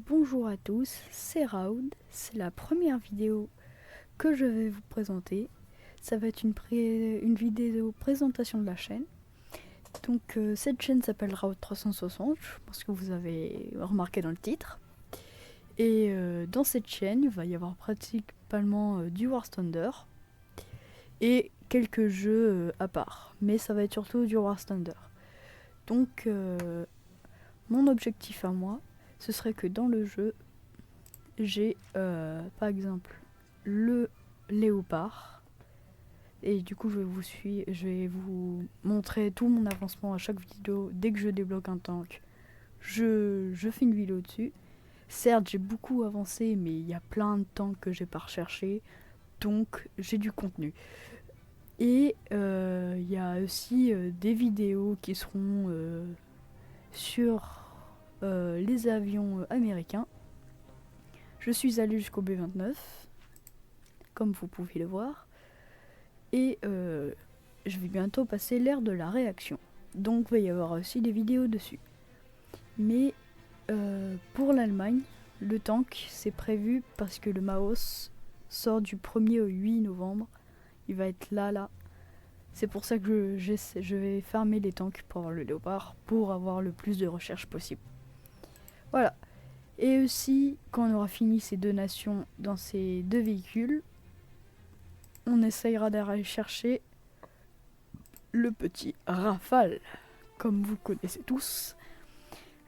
Bonjour à tous, c'est Raoud, c'est la première vidéo que je vais vous présenter. Ça va être une vidéo présentation de la chaîne. Donc cette chaîne s'appelle Raoud 360, parce que vous avez remarqué dans le titre. Et dans cette chaîne, il va y avoir principalement du War Thunder et quelques jeux à part. Mais ça va être surtout du War Thunder. Donc mon objectif à moi, ce serait que dans le jeu, j'ai par exemple le léopard, et du coup je vais vous montrer tout mon avancement à chaque vidéo. Dès que je débloque un tank, je fais une vidéo dessus. Certes, j'ai beaucoup avancé, mais il y a plein de tanks que j'ai pas recherché, donc j'ai du contenu. Et il y a aussi des vidéos qui seront sur les avions américains. Je suis allé jusqu'au B29, comme vous pouvez le voir. Et je vais bientôt passer l'ère de la réaction. Donc il va y avoir aussi des vidéos dessus. Mais pour l'Allemagne, le tank, c'est prévu parce que le Maos sort du 1er au 8 novembre. Il va être là. C'est pour ça que je vais farmer les tanks pour avoir le léopard, pour avoir le plus de recherches possible. Voilà. Et aussi, quand on aura fini ces deux nations dans ces deux véhicules, on essayera d'aller chercher le petit Rafale, comme vous connaissez tous,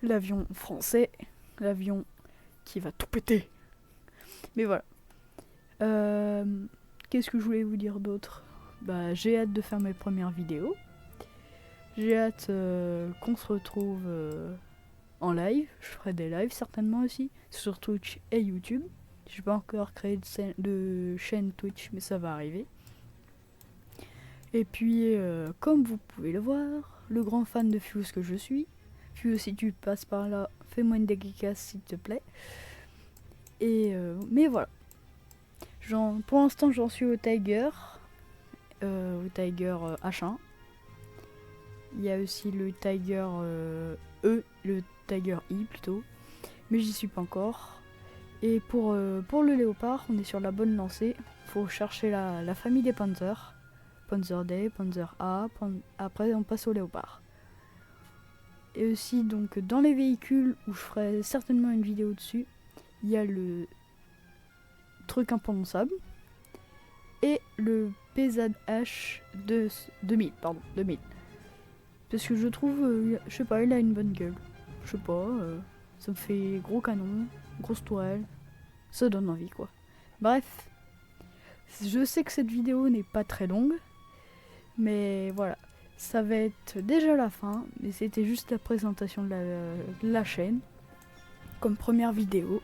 l'avion français, l'avion qui va tout péter. Mais voilà. Qu'est-ce que je voulais vous dire d'autre ? J'ai hâte de faire mes premières vidéos. J'ai hâte qu'on se retrouve en live. Je ferai des lives certainement aussi, sur Twitch et YouTube. Je n'ai pas encore créé de chaîne Twitch, mais ça va arriver. Et puis, comme vous pouvez le voir, le grand fan de Fuse que je suis. Fuse, si tu passes par là, fais-moi une dédicace s'il te plaît. Et mais voilà. Pour l'instant, j'en suis au Tiger H1. Il y a aussi le Tiger le Tiger I plutôt, mais j'y suis pas encore. Et pour le léopard, on est sur la bonne lancée. Faut chercher la famille des Panzers. Panzer D, Panzer A, après on passe au léopard. Et aussi donc dans les véhicules, où je ferai certainement une vidéo dessus, il y a le truc imprononçable et le PZH 2000. Parce que je trouve, je sais pas, il a une bonne gueule. Je sais pas, ça me fait gros canon, grosse tourelle, ça donne envie quoi. Bref, je sais que cette vidéo n'est pas très longue, mais voilà, ça va être déjà la fin, mais c'était juste la présentation de la chaîne, comme première vidéo.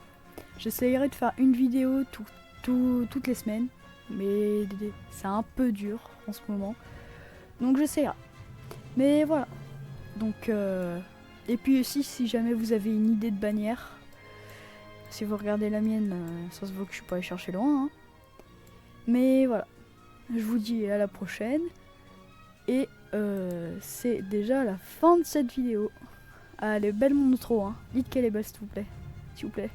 J'essayerai de faire une vidéo toutes les semaines, mais c'est un peu dur en ce moment, donc j'essaierai. Mais voilà, donc et puis aussi, si jamais vous avez une idée de bannière, si vous regardez la mienne, ça se voit que je suis pas allé chercher loin, hein. Mais voilà, je vous dis à la prochaine. Et c'est déjà la fin de cette vidéo. Allez, belle mon outro, hein. Dites qu'elle est belle s'il vous plaît.